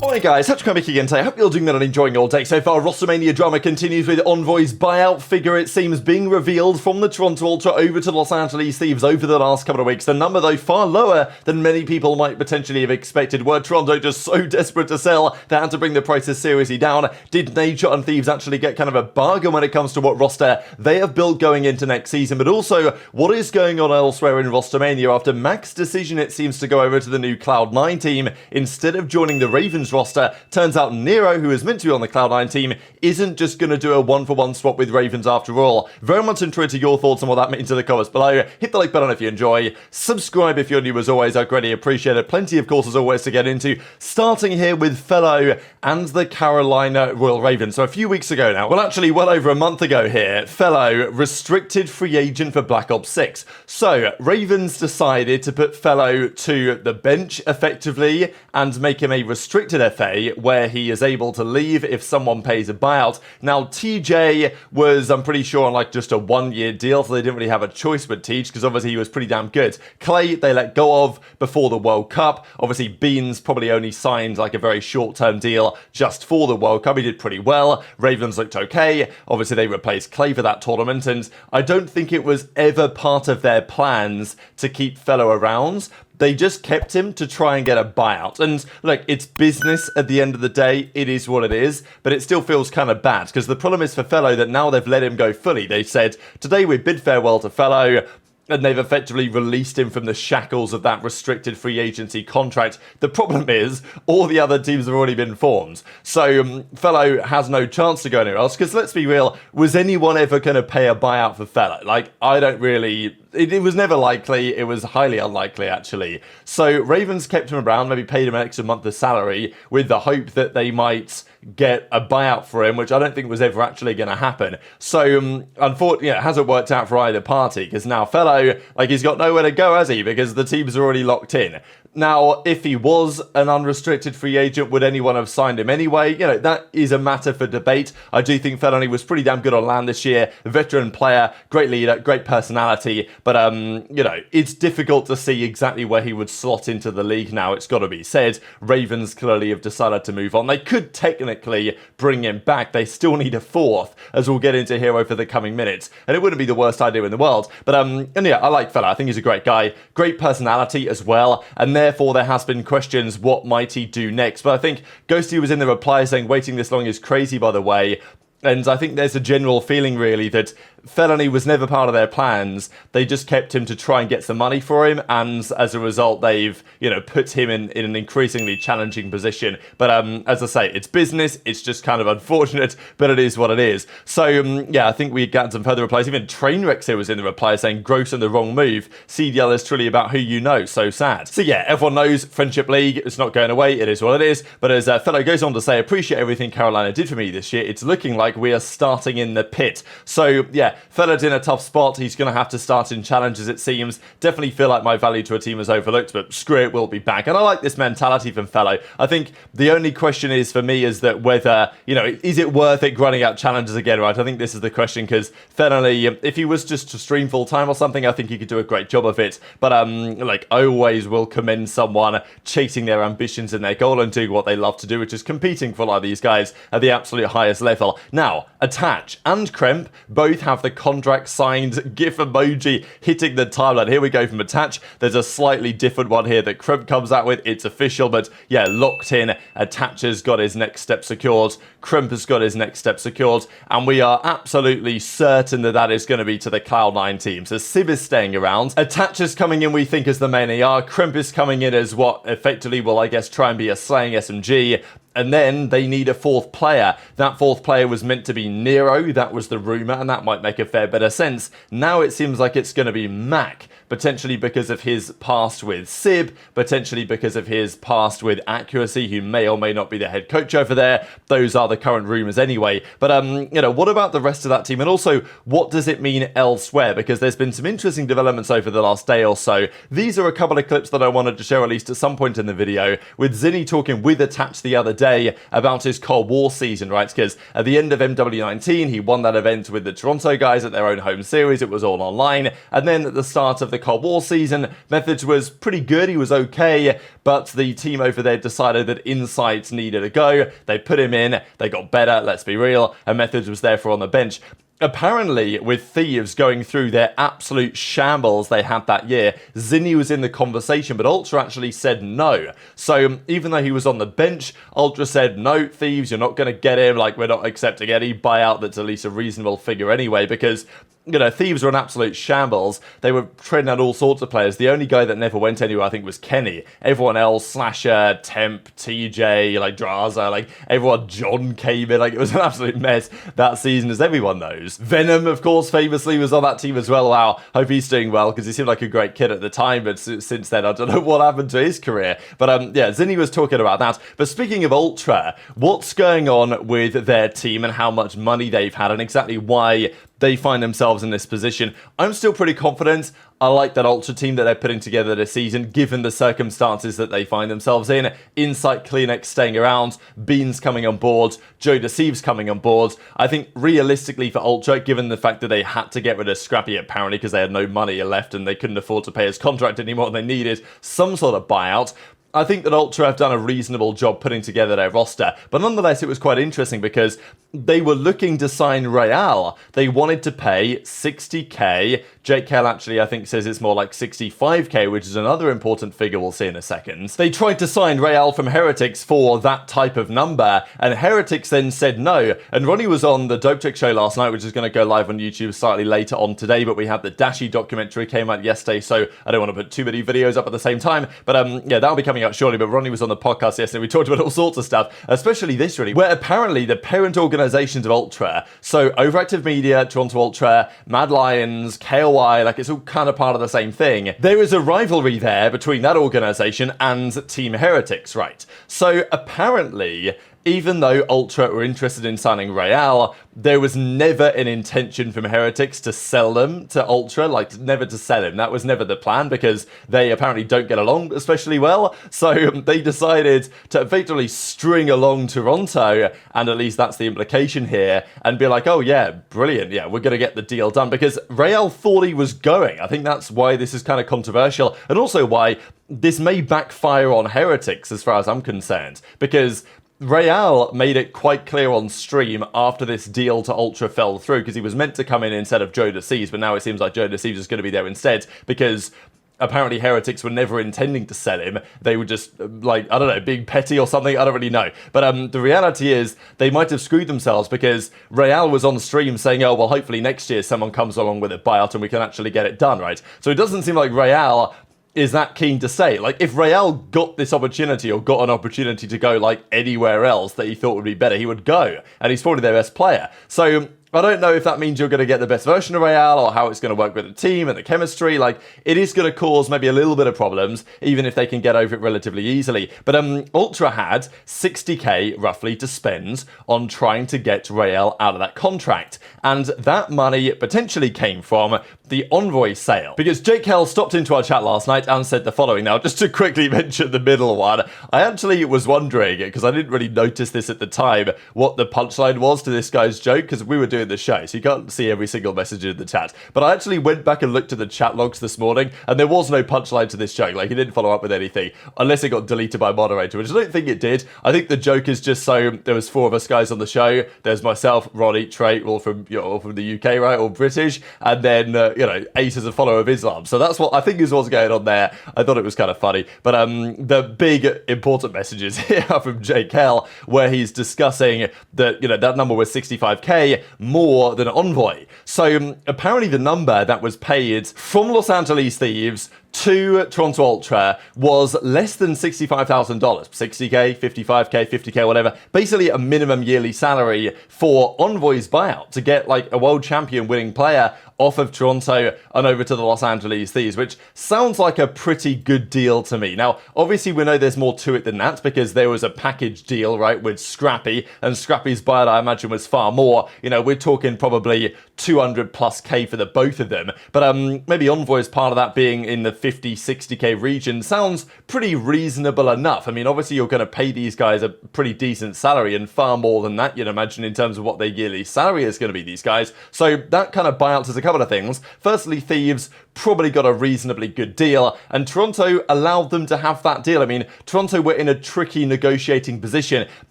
Alright guys, HyDra again today. I hope you're doing well and enjoying your day so far. Rostermania drama continues with Envoy's buyout figure, it seems, being revealed from the Toronto Ultra over to Los Angeles Thieves over the last couple of weeks. The number, though, far lower than many people might potentially have expected. Were Toronto just so desperate to sell, they had to bring the prices seriously down? Did Nature and Thieves actually get kind of a bargain when it comes to what roster they have built going into next season? But also, what is going on elsewhere in Rostermania after Mac's decision, it seems, to go over to the new Cloud9 team instead of joining the Ravens roster? Turns out Nero, who is meant to be on the Cloud9 team, isn't just going to do a one-for-one swap with Ravens after all. Very much interested to your thoughts on what that means in the comments below. Hit the like button if you enjoy. Subscribe if you're new as always, I'd greatly appreciate it. Plenty of course as always to get into. Starting here with Fellow and the Carolina Royal Ravens. So a few weeks ago now, well actually well over a month ago here, Fellow restricted free agent for Black Ops 6. So Ravens decided to put Fellow to the bench effectively and make him a restricted FA where he is able to leave if someone pays a buyout. Now TJ was, I'm pretty sure, on like just a 1-year deal, so they didn't really have a choice with Teach because obviously he was pretty damn good. Clay they let go of before the World Cup. Obviously Beans probably only signed like a very short-term deal just for the World Cup. He did pretty well. Ravens looked okay. Obviously they replaced Clay for that tournament, and I don't think it was ever part of their plans to keep Fellow around. They just kept him to try and get a buyout. And look, it's business at the end of the day. It is what it is. But it still feels kind of bad because the problem is for Fellow that now they've let him go fully. They said, today we bid farewell to Fellow. And they've effectively released him from the shackles of that restricted free agency contract. The problem is, all the other teams have already been formed. So, Fellow has no chance to go anywhere else. Because let's be real, was anyone ever going to pay a buyout for Fellow? Like, I don't really... It was never likely. It was highly unlikely, actually. So, Ravens kept him around, maybe paid him an extra month of salary, with the hope that they might get a buyout for him, which I don't think was ever actually going to happen. So, unfortunately, it hasn't worked out for either party, because now Fellow, like, he's got nowhere to go, has he? Because the teams are already locked in. Now, if he was an unrestricted free agent, would anyone have signed him anyway? You know, that is a matter for debate. I do think Felony was pretty damn good on land this year. Veteran player, great leader, great personality. But, you know, it's difficult to see exactly where he would slot into the league now, it's got to be said. Ravens clearly have decided to move on. They could technically bring him back. They still need a fourth, as we'll get into here over the coming minutes. And it wouldn't be the worst idea in the world. But, and yeah, I like Fellow. I think he's a great guy. Great personality as well. And therefore, there has been questions, what might he do next? But I think Ghosty was in the reply saying waiting this long is crazy, by the way. And I think there's a general feeling, really, that Felony was never part of their plans. They just kept him to try and get some money for him, and as a result, they've, you know, put him in an increasingly challenging position. But as I say, it's business. It's just kind of unfortunate, but it is what it is. So yeah, I think we got some further replies. Even Trainwreck here was in the reply saying, "Gross and the wrong move. CDL is truly about who you know. So sad." So yeah, everyone knows Friendship League. It's not going away. It is what it is. But as Fellow goes on to say, "Appreciate everything Carolina did for me this year. It's looking like we are starting in the pit." So yeah, Fella's in a tough spot. He's going to have to start in challenges, it seems. Definitely feel like my value to a team is overlooked, but screw it, we'll be back. And I like this mentality from Fellow. I think the only question is for me is that whether, you know, is it worth it grinding out challenges again, right? I think this is the question, because Fellow, if he was just to stream full time or something, I think he could do a great job of it. But like, I always will commend someone chasing their ambitions and their goal and doing what they love to do, which is competing for a lot of these guys at the absolute highest level. Now, Attach and Kremp both have the contract signed. GIF emoji hitting the timeline. Here we go from Attach. There's a slightly different one here that Kremp comes out with. It's official, but yeah, locked in. Attach has got his next step secured. Kremp has got his next step secured. And we are absolutely certain that that is going to be to the Cloud9 team. So Sib is staying around. Attach is coming in, we think, as the main AR. Kremp is coming in as what effectively will, I guess, try and be a slaying SMG. And then they need a fourth player. That fourth player was meant to be Nero. That was the rumour, and that might make a fair bit of sense. Now it seems like it's going to be Mac. Potentially because of his past with Sib, potentially because of his past with Accuracy, who may or may not be the head coach over there. Those are the current rumours anyway. But, you know, what about the rest of that team? And also, what does it mean elsewhere? Because there's been some interesting developments over the last day or so. These are a couple of clips that I wanted to share at least at some point in the video, with Zinni talking with Attach the other day about his Cold War season, right? Because at the end of MW19, he won that event with the Toronto guys at their own home series. It was all online. And then at the start of the Cold War season, methodZ was pretty good, he was okay, but the team over there decided that Insight needed a go. They put him in, they got better, let's be real, and methodZ was therefore on the bench. Apparently, with Thieves going through their absolute shambles they had that year, Zinni was in the conversation, but Ultra actually said no. So even though he was on the bench, Ultra said, no, Thieves, you're not going to get him. Like, we're not accepting any buyout that's at least a reasonable figure anyway, because, you know, Thieves were an absolute shambles. They were trading out all sorts of players. The only guy that never went anywhere, I think, was Kenny. Everyone else, Slasher, Temp, TJ, like Drazah, like everyone, John came in. Like, it was an absolute mess that season, as everyone knows. Venom, of course, famously was on that team as well. Wow, hope he's doing well, because he seemed like a great kid at the time, but since then, I don't know what happened to his career. But yeah, Zinni was talking about that. But speaking of Ultra, what's going on with their team and how much money they've had and exactly why they find themselves in this position? I'm still pretty confident. I like that Ultra team that they're putting together this season, given the circumstances that they find themselves in. Insight, CleanX staying around, Beans coming on board, JoeDeceives coming on board. I think realistically for Ultra, given the fact that they had to get rid of Scrappy apparently because they had no money left and they couldn't afford to pay his contract anymore and they needed some sort of buyout, I think that Ultra have done a reasonable job putting together their roster, but nonetheless it was quite interesting because they were looking to sign ReeaL. They wanted to pay 60k. Jake Kell actually, I think, says it's more like 65k, which is another important figure we'll see in a second. They tried to sign ReeaL from Heretics for that type of number, and Heretics then said no. And Ronnie was on the Dope Trick show last night, which is going to go live on YouTube slightly later on today, but we had the Dashy documentary came out yesterday, so I don't want to put too many videos up at the same time, but yeah, that'll be coming out shortly. But Ronnie was on the podcast yesterday, we talked about all sorts of stuff, especially this really, where apparently the parent organizations of Ultra, so Overactive Media, Toronto Ultra, Mad Lions, KOI, like it's all kind of part of the same thing. There is a rivalry there between that organization and Team Heretics, right? So apparently, even though Ultra were interested in signing ReeaL, there was never an intention from Heretics to sell them to Ultra, like never to sell him. That was never the plan because they apparently don't get along especially well. So they decided to effectively string along Toronto, and at least that's the implication here, and be like, oh yeah, brilliant, yeah, we're going to get the deal done, because ReeaL thought he was going. I think that's why this is kind of controversial, and also why this may backfire on Heretics as far as I'm concerned, because ReeaL made it quite clear on stream after this deal to Ultra fell through, because he was meant to come in instead of JoeDeceives, but now it seems like JoeDeceives is going to be there instead, because apparently Heretics were never intending to sell him. They were just, like, I don't know, being petty or something, I don't really know. But the reality is, they might have screwed themselves, because ReeaL was on stream saying, oh, well, hopefully next year someone comes along with a buyout and we can actually get it done, right? So it doesn't seem like ReeaL is that keen to say. Like, if ReeaL got this opportunity or got an opportunity to go, like, anywhere else that he thought would be better, he would go. And he's probably their best player. So I don't know if that means you're going to get the best version of ReeaL or how it's going to work with the team and the chemistry. Like, it is going to cause maybe a little bit of problems, even if they can get over it relatively easily. But Ultra had 60k roughly to spend on trying to get ReeaL out of that contract. And that money potentially came from the Envoy sale. Because Jake Kell stopped into our chat last night and said the following. Now, just to quickly mention the middle one, I actually was wondering, because I didn't really notice this at the time, what the punchline was to this guy's joke, because we were doing the show, so you can't see every single message in the chat. But I actually went back and looked at the chat logs this morning, and there was no punchline to this joke. Like, he didn't follow up with anything, unless it got deleted by moderator, which I don't think it did. I think the joke is just so there was 4 of us guys on the show. There's myself, Ronnie, Trey, all from, you know, all from the UK, right, all British, and then you know, Ace is a follower of Islam. So that's what I think is what's going on there. I thought it was kind of funny. But the big important messages here are from Jake Kell, where he's discussing that, you know, that number was 65k more than Envoy. So apparently the number that was paid from Los Angeles Thieves to Toronto Ultra was less than $65,000. 60k, 55k, 50k, whatever. Basically a minimum yearly salary for Envoy's buyout to get like a world champion winning player off of Toronto and over to the Los Angeles Thieves, which sounds like a pretty good deal to me. Now, obviously we know there's more to it than that, because there was a package deal, right, with Scrappy, and Scrappy's buyout, I imagine, was far more. You know, we're talking probably 200 plus k for the both of them. But maybe Envoy's part of that being in the 50, 60k region sounds pretty reasonable enough. I mean, obviously you're going to pay these guys a pretty decent salary, and far more than that, you'd imagine, in terms of what their yearly salary is going to be, these guys. So that kind of buyouts is a couple of things. Firstly, Thieves probably got a reasonably good deal, and Toronto allowed them to have that deal. I mean, Toronto were in a tricky negotiating position.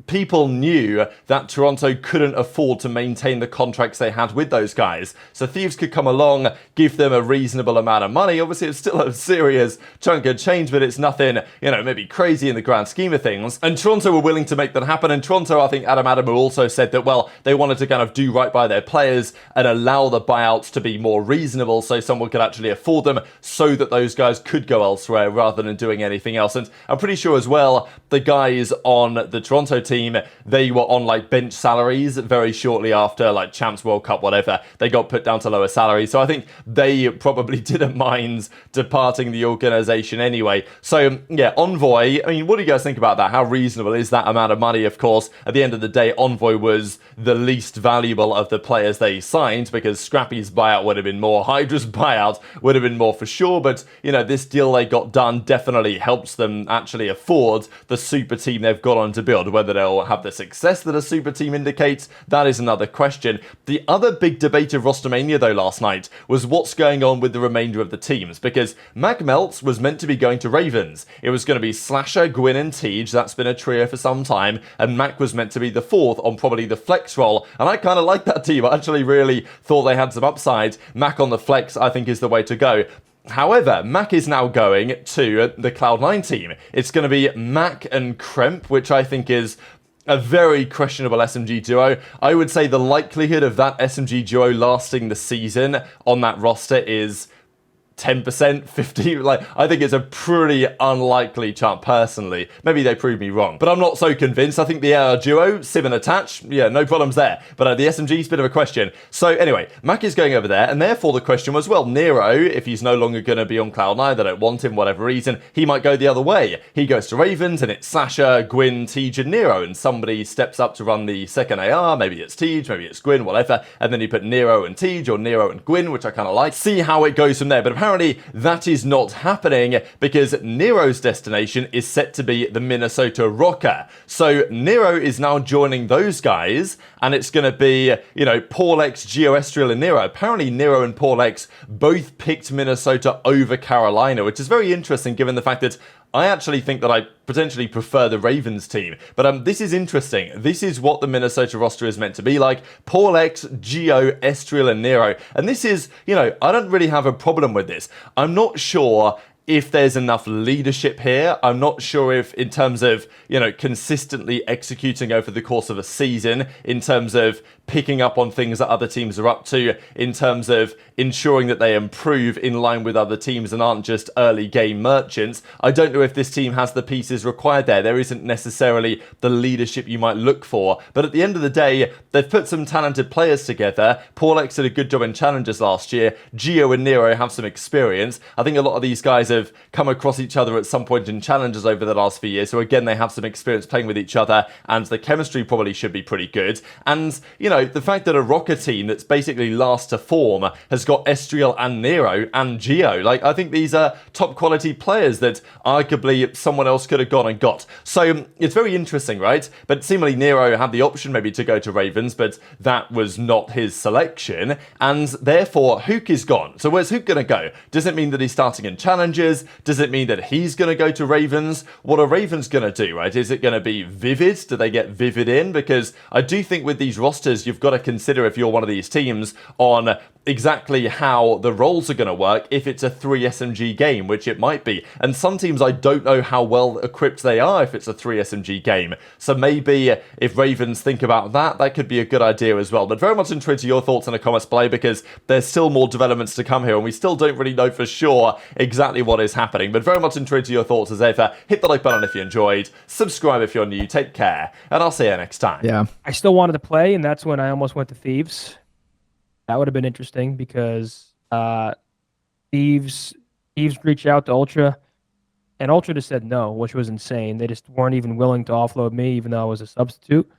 People knew that Toronto couldn't afford to maintain the contracts they had with those guys. So Thieves could come along, give them a reasonable amount of money. Obviously, it's still a serious chunk of change, but it's nothing, you know, maybe crazy in the grand scheme of things. And Toronto were willing to make that happen. And Toronto, I think Adam also said that, well, they wanted to kind of do right by their players and allow the buyouts to be more reasonable so someone could actually afford them, so that those guys could go elsewhere rather than doing anything else. And I'm pretty sure as well, the guys on the Toronto team, they were on like bench salaries very shortly after like Champs World Cup, whatever. They got put down to lower salaries. So I think they probably didn't mind departing the organization anyway. So yeah, Envoy, I mean, what do you guys think about that? How reasonable is that amount of money? Of course, at the end of the day, Envoy was the least valuable of the players they signed, because Scrappy's buyout would have been more, HyDra's buyout would have been more for sure. But, you know, this deal they got done definitely helps them actually afford the super team they've got on to build. Whether they'll have the success that a super team indicates, that is another question. The other big debate of Rostermania though last night was what's going on with the remainder of the teams, because McMelts was meant to be going to Ravens. It was going to be Slasher, Gwyn and Tej. That's been a trio for some time, and Mac was meant to be the fourth on probably the flex role, and I kind of like that team. I actually really thought they had some upside. Mac on the flex, I think, is the way to go. However, Mac is now going to the Cloud9 team. It's going to be Mac and Kremp, which I think is a very questionable SMG duo. I would say the likelihood of that SMG duo lasting the season on that roster is 10%, 50, like, I think it's a pretty unlikely chance personally. Maybe they prove me wrong, but I'm not so convinced. I think the AR duo, Sim and Attach, yeah, no problems there. But the SMG's a bit of a question. So anyway, Mac is going over there, and therefore the question was, well, Nero, if he's no longer going to be on Cloud9, they don't want him, whatever reason, he might go the other way. He goes to Ravens, and it's Sasha, Gwyn, Tej, and Nero, and somebody steps up to run the second AR. Maybe it's Tej, maybe it's Gwyn, whatever, and then you put Nero and Tej, or Nero and Gwyn, which I kind of like. See how it goes from there. But apparently that is not happening, because Nero's destination is set to be the Minnesota Rokkr. So Nero is now joining those guys, and it's going to be, you know, PaulX, GeoEstrial, and Nero. Apparently Nero and PaulX both picked Minnesota over Carolina, which is very interesting given the fact that I actually think that I potentially prefer the Ravens team. But this is interesting. This is what the Minnesota roster is meant to be like. PaulX, Geo, Estriel, and Nero. And this is, you know, I don't really have a problem with this. I'm not sure if there's enough leadership here. I'm not sure if, in terms of, you know, consistently executing over the course of a season, in terms of picking up on things that other teams are up to, in terms of ensuring that they improve in line with other teams and aren't just early game merchants. I don't know if this team has the pieces required there. There isn't necessarily the leadership you might look for. But at the end of the day, they've put some talented players together. PaulX did a good job in Challengers last year. Geo and Nero have some experience. I think a lot of these guys have come across each other at some point in Challengers over the last few years. So again, they have some experience playing with each other, and the chemistry probably should be pretty good. And, you know, the fact that a Rokkr team that's basically last to form has got Estriel and Nero and Geo, like, I think these are top quality players that arguably someone else could have gone and got. So it's very interesting, right? But seemingly Nero had the option maybe to go to Ravens, but that was not his selection, and therefore Hook is gone. So where's Hook going to go? Does it mean that he's starting in Challengers? Does it mean that he's going to go to Ravens? What are Ravens going to do, right? Is it going to be Vivid? Do they get Vivid in? Because I do think with these rosters, you've got to consider, if you're one of these teams, on exactly how the roles are going to work if it's a 3 SMG game, which it might be. And some teams, I don't know how well equipped they are if it's a 3 SMG game. So maybe if Ravens think about that, that could be a good idea as well. But very much intrigued to your thoughts in the comments below, because there's still more developments to come here, and we still don't really know for sure exactly what is happening. But very much intrigued to your thoughts as ever. Hit the like button if you enjoyed, subscribe if you're new, take care, and I'll see you next time. Yeah, I still wanted to play, and that's when I almost went to Thieves. That would have been interesting, because Thieves reached out to Ultra, and Ultra just said no, which was insane. They just weren't even willing to offload me, even though I was a substitute.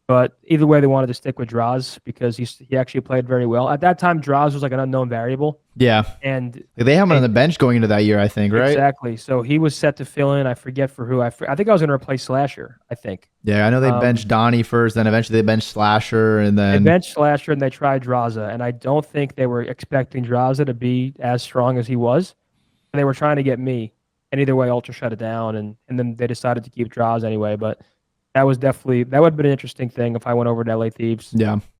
But either way, they wanted to stick with Drazah because he actually played very well. At that time, Drazah was like an unknown variable. Yeah. And they have him on the bench going into that year, I think, right? Exactly. So he was set to fill in. I forget for who. I think I was going to replace Slasher, I think. Yeah, I know they benched Donnie first, then eventually they benched Slasher, and then... They benched Slasher, and they tried Drazah. And I don't think they were expecting Drazah to be as strong as he was. And they were trying to get me. And either way, Ultra shut it down, and then they decided to keep Drazah anyway. But that was definitely... That would have been an interesting thing if I went over to LA Thieves. Yeah.